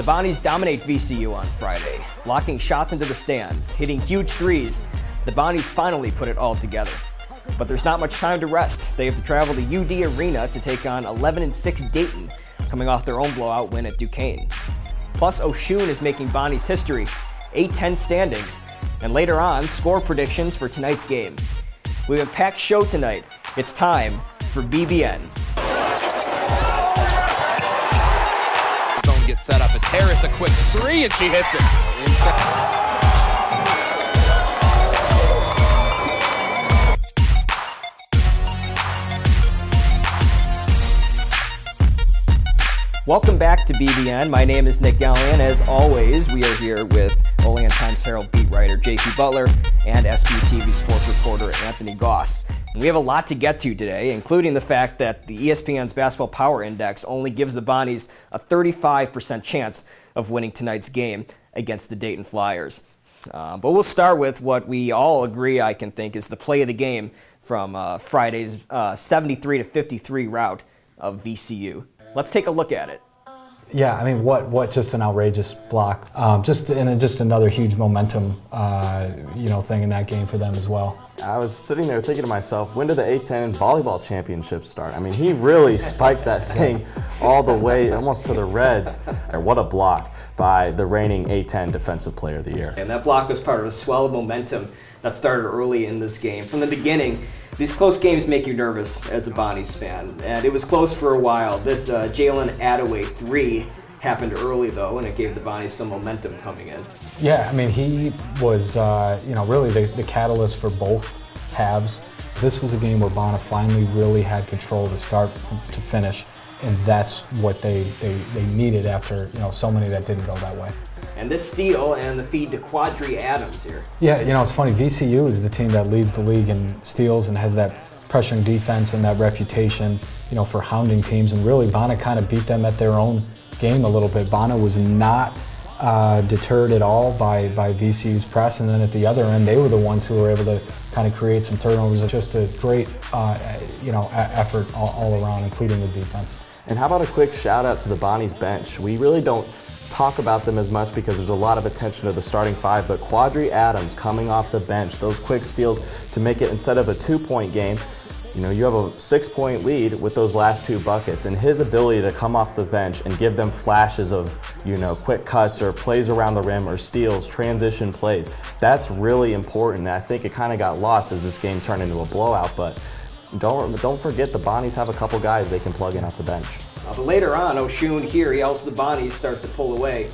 The Bonnies dominate VCU on Friday, blocking shots into the stands, hitting huge threes. The Bonnies finally put it all together. But there's not much time to rest. They have to travel to UD Arena to take on 11-6 Dayton, coming off their own blowout win at Duquesne. Plus, Osun is making Bonnies history, 8-10 standings, and later on, score predictions for tonight's game. We have a packed show tonight. It's time for BBN. Zone gets set up. It's Harris, a quick three, and she hits it. Welcome back to BBN. My name is Nick Gallion. As always, we are here with Olean Times-Herald beat writer JP Butler and SBU-TV sports reporter Anthony Goss. And we have a lot to get to today, including the fact that the ESPN's Basketball Power Index only gives the Bonnies a 35% chance of winning tonight's game against the Dayton Flyers. But we'll start with what we all agree, I can think, is the play of the game from Friday's 73-53 rout of VCU. Let's take a look at it. Yeah, I mean, what just an outrageous block. Just another huge momentum, thing in that game for them as well. I was sitting there thinking to myself, when did the A-10 volleyball championships start? I mean, he really spiked that thing all the way almost to the Reds. And what a block by the reigning A-10 Defensive Player of the Year. And that block was part of a swell of momentum that started early in this game. From the beginning, these close games make you nervous as a Bonnies fan, and it was close for a while. This Jalen Attaway 3 happened early, though, and it gave the Bonnies some momentum coming in. Yeah, I mean, he was, really the catalyst for both halves. This was a game where Bona finally really had control to start to finish, and that's what they needed after, so many that didn't go that way. And this steal and the feed to Quadri Adams here. Yeah, it's funny. VCU is the team that leads the league in steals and has that pressuring defense and that reputation, for hounding teams. And really, Bona kind of beat them at their own game a little bit. Bona was not deterred at all by VCU's press. And then at the other end, they were the ones who were able to kind of create some turnovers. Just a great, effort all around, including the defense. And how about a quick shout out to the Bonnies bench? We really don't talk about them as much because there's a lot of attention to the starting five, but Quadri Adams coming off the bench, those quick steals to make it, instead of a 2-point game, you have a 6-point lead with those last 2 buckets, and his ability to come off the bench and give them flashes of, quick cuts or plays around the rim or steals, transition plays, that's really important. And I think it kind of got lost as this game turned into a blowout, but don't forget the Bonnies have a couple guys they can plug in off the bench. But later on, Osun here, he helps the Bonnies start to pull away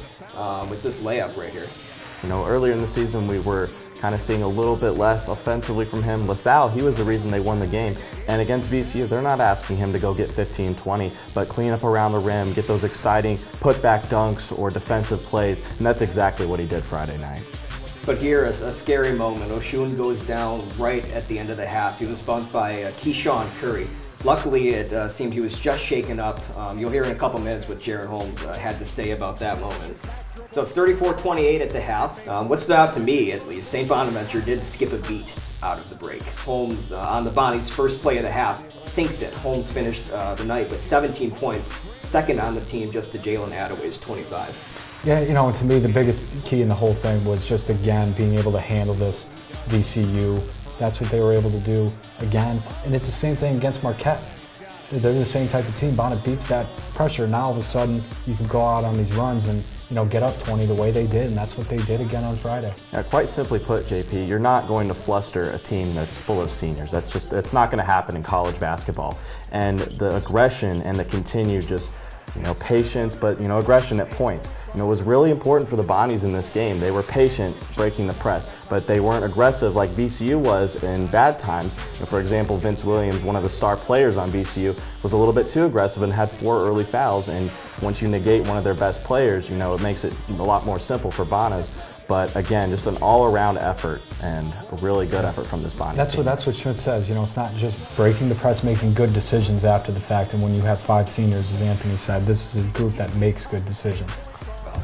with this layup right here. Earlier in the season, we were kind of seeing a little bit less offensively from him. LaSalle, he was the reason they won the game. And against VCU, they're not asking him to go get 15, 20, but clean up around the rim, get those exciting putback dunks or defensive plays, and that's exactly what he did Friday night. But here, a scary moment. Osun goes down right at the end of the half. He was bumped by Keyshawn Curry. Luckily, it seemed he was just shaken up. You'll hear in a couple minutes what DaRon Holmes had to say about that moment. So it's 34-28 at the half. What stood out to me, at least, St. Bonaventure did skip a beat out of the break. Holmes, on the Bonnies' first play of the half, sinks it. Holmes finished the night with 17 points, second on the team just to Jalen Attaway's 25. Yeah, to me, the biggest key in the whole thing was just, again, being able to handle this VCU. That's what they were able to do again. And it's the same thing against Marquette. They're the same type of team. Bona beats that pressure. Now all of a sudden you can go out on these runs and get up 20 the way they did, and that's what they did again on Friday. Now, quite simply put, JP, you're not going to fluster a team that's full of seniors. That's not going to happen in college basketball. And the aggression and the continued patience, but aggression at points. Was really important for the Bonnies in this game. They were patient breaking the press, but they weren't aggressive like VCU was in bad times. For example, Vince Williams, one of the star players on VCU, was a little bit too aggressive and had 4 early fouls. And once you negate one of their best players, it makes it a lot more simple for Bonnies. But again, just an all-around effort and a really good effort from this Bonnies team. That's what Schmidt says. It's not just breaking the press, making good decisions after the fact. And when you have 5 seniors, as Anthony said, this is a group that makes good decisions.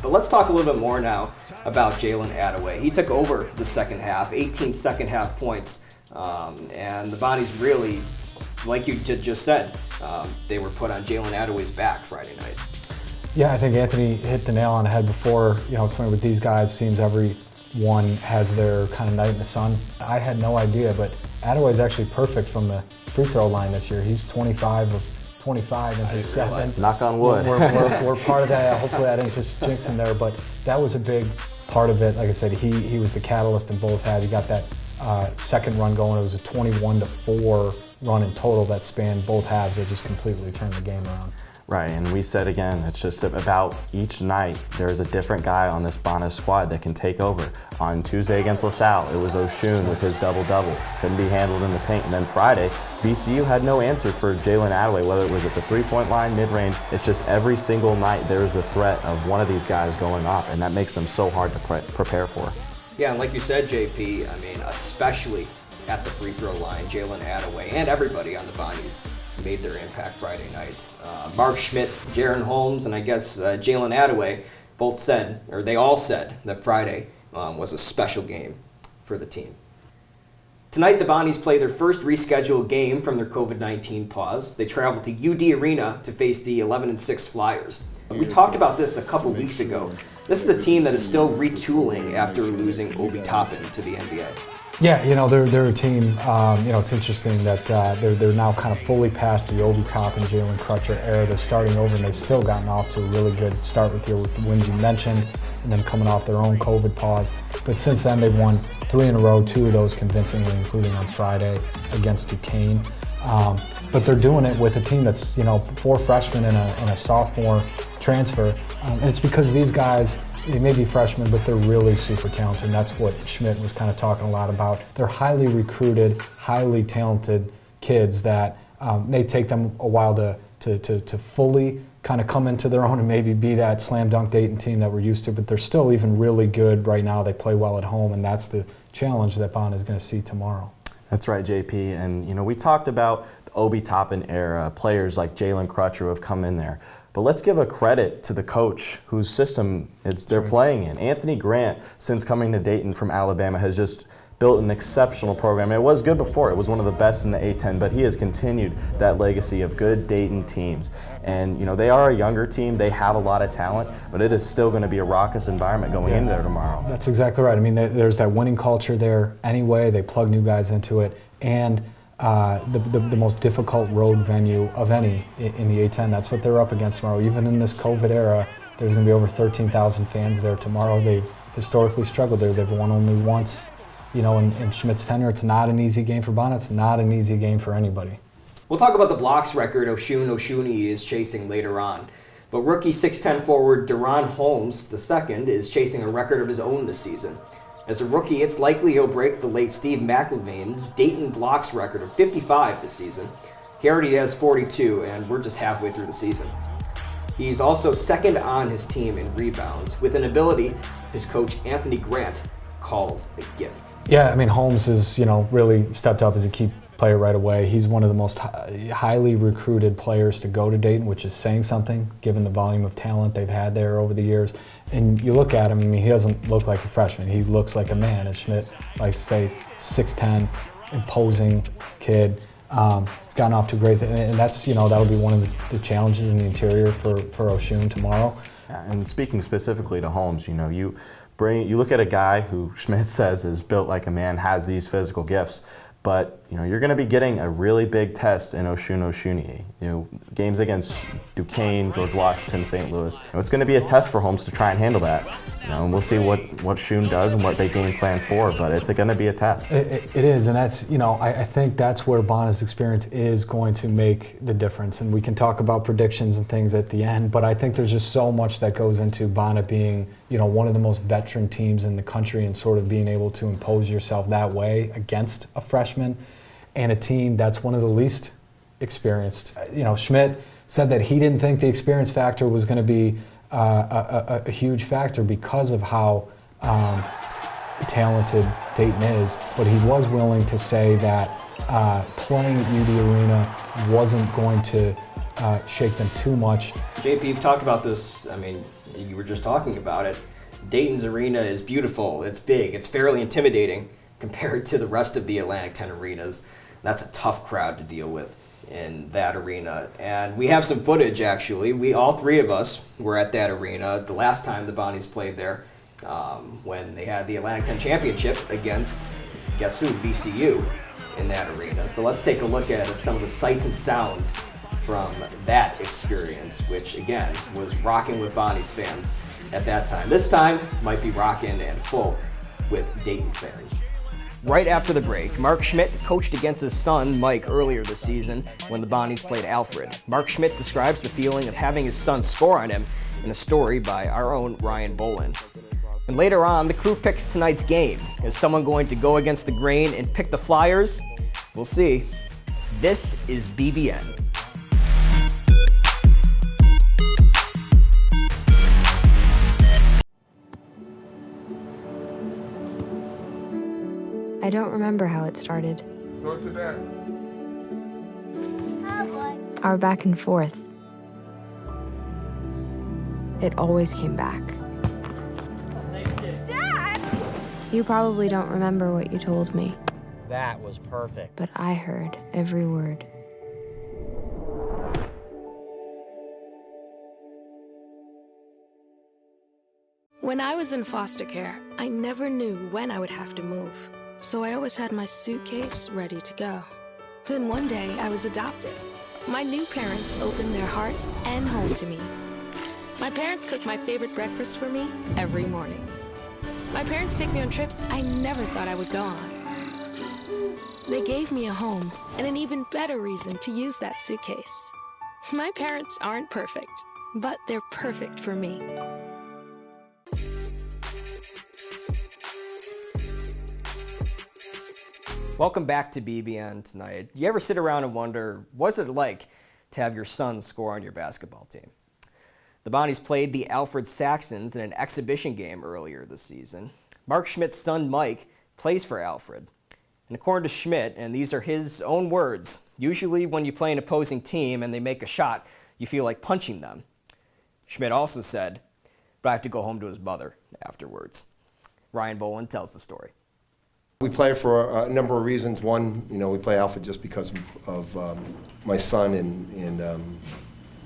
But let's talk a little bit more now about Jalen Attaway. He took over the second half, 18 second half points, and the Bonnies really, like you just said, they were put on Jalen Attaway's back Friday night. Yeah, I think Anthony hit the nail on the head before. It's funny with these guys, it seems everyone has their kind of night in the sun. I had no idea, but Attaway's actually perfect from the free throw line this year. He's 25 of 25 in his seventh. Knock on wood. We're part of that. Hopefully I didn't just jinx him there, but that was a big part of it. Like I said, he was the catalyst in both halves. He got that second run going. It was a 21-4 run in total that spanned both halves. They just completely turned the game around. Right, and we said again, it's just about each night there's a different guy on this Bonna squad that can take over. On Tuesday against LaSalle, it was Osun with his double-double. Couldn't be handled in the paint. And then Friday, VCU had no answer for Jalen Attaway, whether it was at the three-point line, mid-range. It's just every single night there's a threat of one of these guys going off, and that makes them so hard to prepare for. Yeah, and like you said, JP, I mean, especially at the free throw line, Jalen Attaway and everybody on the Bonnies made their impact Friday night. Mark Schmidt, DaRon Holmes, and I guess Jalen Attaway both said, or they all said, that Friday was a special game for the team. Tonight, the Bonnies play their first rescheduled game from their COVID-19 pause. They travel to UD Arena to face the 11-6 Flyers. We talked about this a couple weeks ago. This is a team that is still retooling after losing Obi Toppin to the NBA. Yeah, they're a team. It's interesting that they're now kind of fully past the Obi Toppin, Jalen Crutcher era. They're starting over, and they've still gotten off to a really good start with the wins you mentioned, and then coming off their own COVID pause. But since then, they've won 3 in a row, 2 of those convincingly, including on Friday against Duquesne. But they're doing it with a team that's 4 freshmen and a sophomore transfer, and it's because these guys. They may be freshmen, but they're really super talented, and that's what Schmidt was kind of talking a lot about. They're highly recruited, highly talented kids that may take them a while to fully kind of come into their own and maybe be that slam dunk Dayton team that we're used to, but they're still even really good right now. They play well at home, and that's the challenge that Bonna is going to see tomorrow. That's right, JP, and we talked about the Obi Toppin era, players like Jalen Crutcher who have come in there. But let's give a credit to the coach whose system they're playing in. Anthony Grant, since coming to Dayton from Alabama, has just built an exceptional program. It was good before. It was one of the best in the A-10, but he has continued that legacy of good Dayton teams. And, they are a younger team. They have a lot of talent, but it is still going to be a raucous environment going in there tomorrow. That's exactly right. I mean, there's that winning culture there anyway. They plug new guys into it. And the most difficult road venue of any in the A-10. That's what they're up against tomorrow. Even in this COVID era, there's going to be over 13,000 fans there tomorrow. They've historically struggled there. They've won only once, in Schmidt's tenure. It's not an easy game for Bonna. It's not an easy game for anybody. We'll talk about the blocks record Osun Osunniyi is chasing later on. But rookie 6'10 forward DaRon Holmes II is chasing a record of his own this season. As a rookie, it's likely he'll break the late Steve McLevine's Dayton blocks record of 55 this season. He already has 42, and we're just halfway through the season. He's also second on his team in rebounds, with an ability his coach Anthony Grant calls a gift. Yeah, I mean, Holmes has, really stepped up as a key player right away. He's one of the most highly recruited players to go to Dayton, which is saying something, given the volume of talent they've had there over the years. And you look at him, I mean, he doesn't look like a freshman. He looks like a man, as Schmidt likes to say, 6'10", imposing kid. He's gotten off to a great, and that's, that'll be one of the challenges in the interior for Osun tomorrow. And speaking specifically to Holmes, you look at a guy who Schmidt says is built like a man, has these physical gifts, but you're going to be getting a really big test in Osun Osunniyi. Games against Duquesne, George Washington, St. Louis. It's going to be a test for Holmes to try and handle that. And we'll see what Osun does and what they game plan for, but it's going to be a test. It is, and that's I think that's where Bonna's experience is going to make the difference. And we can talk about predictions and things at the end, but I think there's just so much that goes into Bonna being one of the most veteran teams in the country and sort of being able to impose yourself that way against a freshman and a team that's one of the least experienced. Schmidt said that he didn't think the experience factor was going to be a huge factor because of how talented Dayton is, but he was willing to say that playing at UD Arena wasn't going to shake them too much. JP, you've talked about this, I mean, you were just talking about it. Dayton's arena is beautiful, it's big, it's fairly intimidating compared to the rest of the Atlantic 10 arenas. That's a tough crowd to deal with. in that arena. And we have some footage, actually. All three of us were at that arena the last time the Bonnies played there, when they had the Atlantic 10 Championship against, guess who, VCU in that arena. So let's take a look at some of the sights and sounds from that experience, which again was rocking with Bonnies fans at that time. This time might be rocking and full with Dayton fans. Right after the break, Mark Schmidt coached against his son Mike earlier this season when the Bonnies played Alfred. Mark Schmidt describes the feeling of having his son score on him in a story by our own Ryan Boland. And later on, the crew picks tonight's game. Is someone going to go against the grain and pick the Flyers? We'll see. This is BBN. I don't remember how it started. Go to that. Our back and forth. It always came back. Dad! You probably don't remember what you told me, That was perfect. but I heard every word. When I was in foster care, I never knew when I would have to move. So I always had my suitcase ready to go. Then one day, I was adopted. My new parents opened their hearts and home to me. My parents cook my favorite breakfast for me every morning. My parents take me on trips I never thought I would go on. They gave me a home and an even better reason to use that suitcase. My parents aren't perfect, but they're perfect for me. Welcome back to BBN tonight. You ever sit around and wonder, what's it like to have your son score on your basketball team? The Bonnies played the Alfred Saxons in an exhibition game earlier this season. Mark Schmidt's son Mike plays for Alfred. And according to Schmidt, and these are his own words, usually when you play an opposing team and they make a shot, you feel like punching them. Schmidt also said, but I have to go home to his mother afterwards. Ryan Boland tells the story. We play for a number of reasons. One, we play Alfred just because of my son, and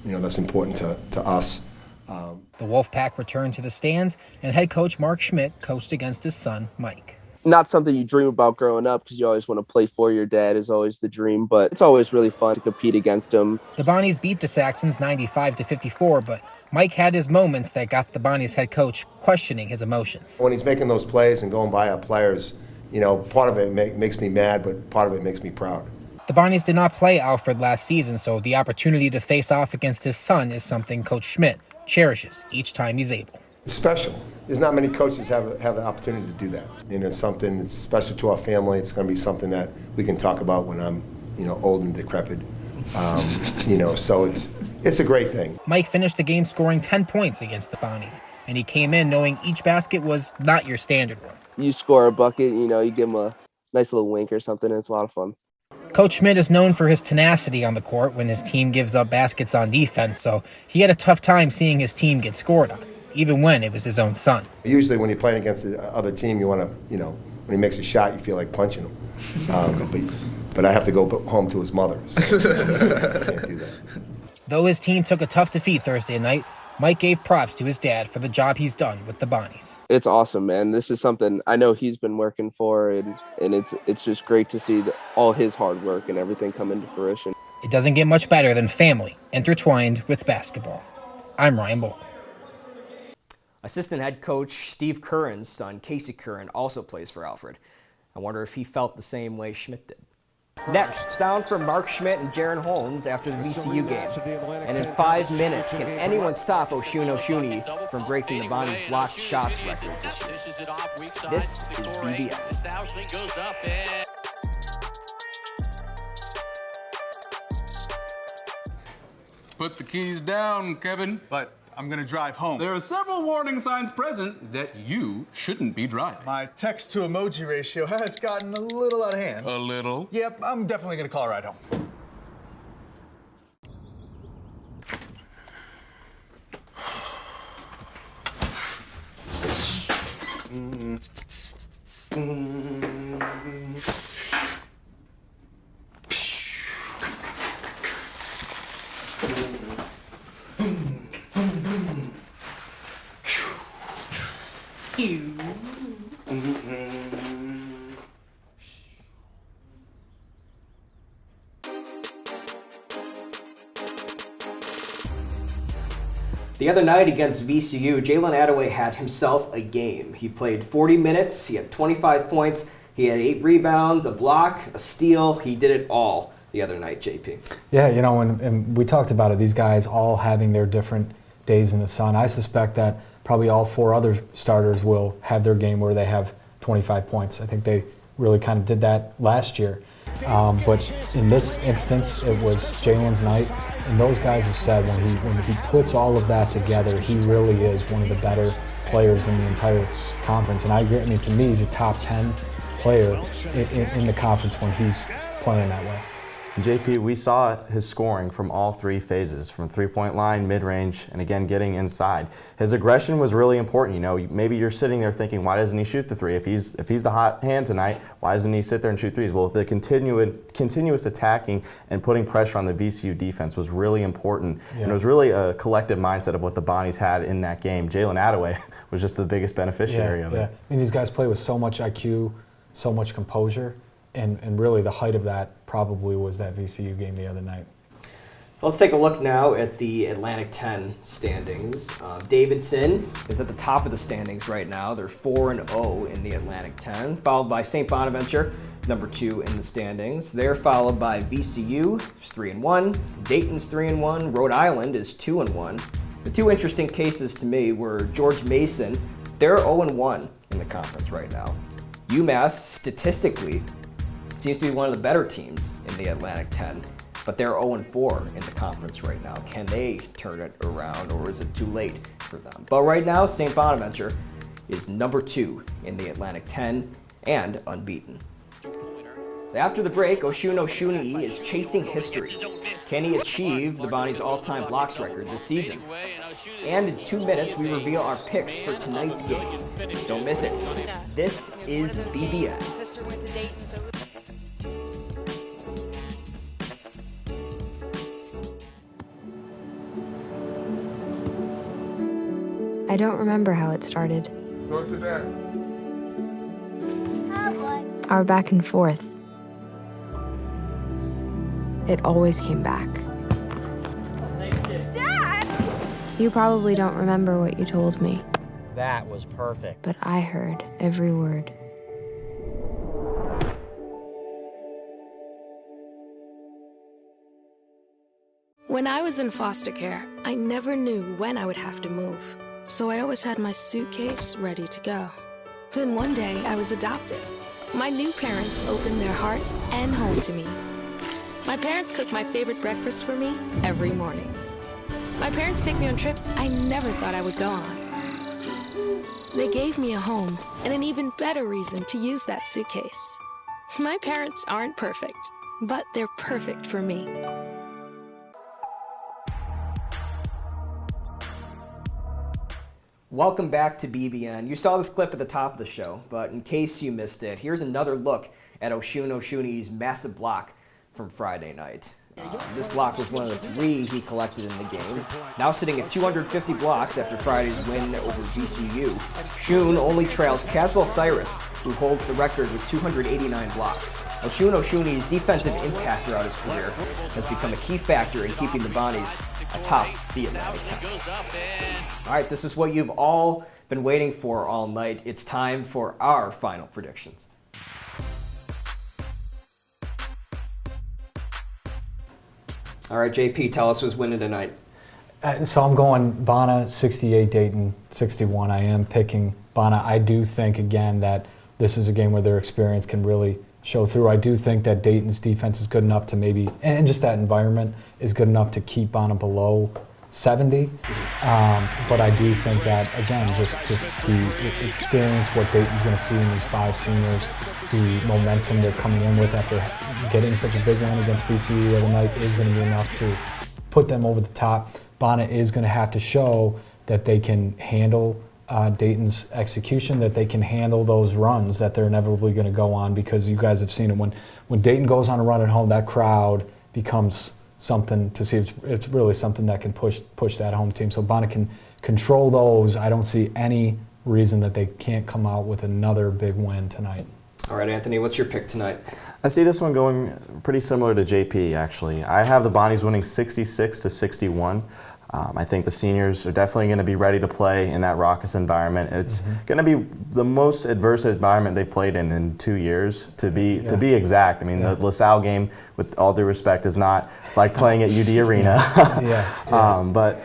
that's important to us. The Wolfpack returned to the stands, and head coach Mark Schmidt coached against his son, Mike. Not something you dream about growing up because you always want to play for your dad is always the dream, but it's always really fun to compete against him. The Bonnies beat the Saxons 95-54, but Mike had his moments that got the Bonnies head coach questioning his emotions. When he's making those plays and going by our players, part of it makes me mad, but part of it makes me proud. The Bonnies did not play Alfred last season, so the opportunity to face off against his son is something Coach Schmidt cherishes each time he's able. It's special. There's not many coaches have the opportunity to do that. And it's something that's special to our family. It's going to be something that we can talk about when I'm, old and decrepit. So it's a great thing. Mike finished the game scoring 10 points against the Bonnies, and he came in knowing each basket was not your standard one. You score a bucket, you give him a nice little wink or something, and it's a lot of fun. Coach Schmidt is known for his tenacity on the court when his team gives up baskets on defense, so he had a tough time seeing his team get scored on, even when it was his own son. Usually when you're playing against the other team, you want to, when he makes a shot, you feel like punching him. But I have to go home to his mother, so I can't do that. Though his team took a tough defeat Thursday night, Mike gave props to his dad for the job he's done with the Bonnies. It's awesome, man. This is something I know he's been working for, and it's just great to see all his hard work and everything come into fruition. It doesn't get much better than family intertwined with basketball. I'm Ryan Boland. Assistant head coach Steve Curran's son, Casey Curran, also plays for Alfred. I wonder if he felt the same way Schmidt did. Next, sound from Mark Schmidt and DaRon Holmes after the VCU game. And in 5 minutes, can anyone stop Osun Osunniyi from breaking the Bonnies' blocked shots record this year? This is BBN. Put the keys down, Kevin. But I'm gonna drive home. There are several warning signs present that you shouldn't be driving. My text to emoji ratio has gotten a little out of hand. A little? Yep, I'm definitely gonna call a ride home. The other night against VCU, Jalen Attaway had himself a game. He played 40 minutes, he had 25 points, he had 8 rebounds, a block, a steal. He did it all the other night, JP. Yeah, you know, and we talked about it, these guys all having their different days in the sun. I suspect that probably all 4 other starters will have their game where they have 25 points. I think they really kind of did that last year. But in this instance, it was Jalen's night, and those guys have said when he puts all of that together, he really is one of the better players in the entire conference. And I mean, to me, he's a top 10 player in the conference when he's playing that way. JP, we saw his scoring from all 3 phases, from three-point line, mid-range, and again getting inside. His aggression was really important. You know, maybe you're sitting there thinking, why doesn't he shoot the 3? If he's the hot hand tonight, why doesn't he sit there and shoot 3s? Well, the continuous attacking and putting pressure on the VCU defense was really important. Yeah. And it was really a collective mindset of what the Bonnies had in that game. Jalen Attaway was just the biggest beneficiary of it. I mean, these guys play with so much IQ, so much composure. And really the height of that probably was that VCU game the other night. So let's take a look now at the Atlantic 10 standings. Davidson is at the top of the standings right now. They're 4-0 in the Atlantic 10, followed by St. Bonaventure, number 2 in the standings. They're followed by VCU, who's 3-1. Dayton's 3-1. Rhode Island is 2-1. The 2 interesting cases to me were George Mason. They're 0-1 in the conference right now. UMass, statistically, seems to be one of the better teams in the Atlantic 10, but they're 0-4 in the conference right now. Can they turn it around, or is it too late for them? But right now, St. Bonaventure is number 2 in the Atlantic 10 and unbeaten. So after the break, Osun Osunniyi is chasing history. Can he achieve the Bonnies' all-time blocks record this season? And in 2 minutes, we reveal our picks for tonight's game. Don't miss it. This is BBN. I don't remember how it started. Go to that. Our back and forth. It always came back. Dad! You probably don't remember what you told me, That was perfect. but I heard every word. When I was in foster care, I never knew when I would have to move. So I always had my suitcase ready to go. Then one day I was adopted. My new parents opened their hearts and home to me. My parents cook my favorite breakfast for me every morning. My parents take me on trips I never thought I would go on. They gave me a home and an even better reason to use that suitcase. My parents aren't perfect, but they're perfect for me. Welcome back to BBN. You saw this clip at the top of the show, but in case you missed it, here's another look at Osun Osunniyi's massive block from Friday night. This block was one of the 3 he collected in the game. Now sitting at 250 blocks after Friday's win over VCU, Osun only trails Caswell Cyrus, who holds the record with 289 blocks. Osun Osunniyi's defensive impact throughout his career has become a key factor in keeping the Bonnies atop the Atlantic 10. All right, this is what you've all been waiting for all night. It's time for our final predictions. All right, JP, tell us who's winning tonight. So I'm going Bona 68, Dayton 61. I am picking Bona. I do think, again, that this is a game where their experience can really show through. I do think that Dayton's defense is good enough to maybe, and just that environment is good enough to keep Bona below 70. But I do think that, again, just the experience, what Dayton's going to see in these 5 seniors, the momentum they're coming in with after getting such a big win against VCU the other night is going to be enough to put them over the top. Bona is going to have to show that they can handle Dayton's execution, that they can handle those runs that they're inevitably going to go on, because you guys have seen it. When Dayton goes on a run at home, that crowd becomes something to see. It's really something that can push that home team. So Bona can control those. I don't see any reason that they can't come out with another big win tonight. All right, Anthony, what's your pick tonight? I see this one going pretty similar to JP, actually. I have the Bonnies winning 66-61. I think the seniors are definitely going to be ready to play in that raucous environment. It's going to be the most adverse environment they played in 2 years, to be exact. I mean, the LaSalle game, with all due respect, is not like playing at UD Arena. But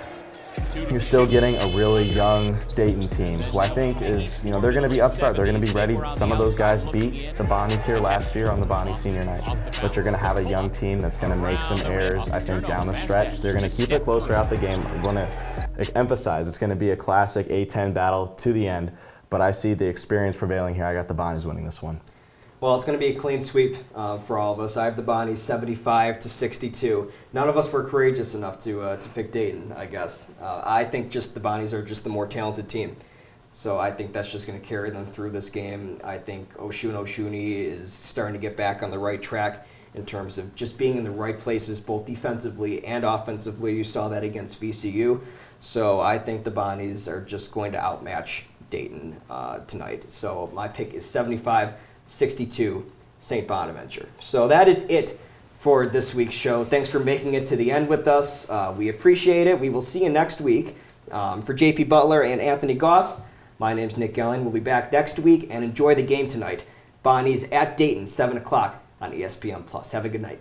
you're still getting a really young Dayton team who I think is, they're going to be upstart. They're going to be ready. Some of those guys beat the Bonnies here last year on the Bonnie senior night. But you're going to have a young team that's going to make some errors, I think, down the stretch. They're going to keep it close throughout the game. I'm going to emphasize it's going to be a classic A-10 battle to the end. But I see the experience prevailing here. I got the Bonnies winning this one. Well, it's going to be a clean sweep for all of us. I have the Bonnies 75-62. None of us were courageous enough to pick Dayton, I guess. I think just the Bonnies are just the more talented team. So I think that's just going to carry them through this game. I think Osun Osunniyi is starting to get back on the right track in terms of just being in the right places, both defensively and offensively. You saw that against VCU. So I think the Bonnies are just going to outmatch Dayton tonight. So my pick is 75-62 St. Bonaventure. So that is it for this week's show. Thanks for making it to the end with us. We appreciate it. We will see you next week. For JP Butler and Anthony Goss, my name's Nick Gelling. We'll be back next week, and enjoy the game tonight. Bonnies at Dayton, 7 o'clock on ESPN+. Have a good night.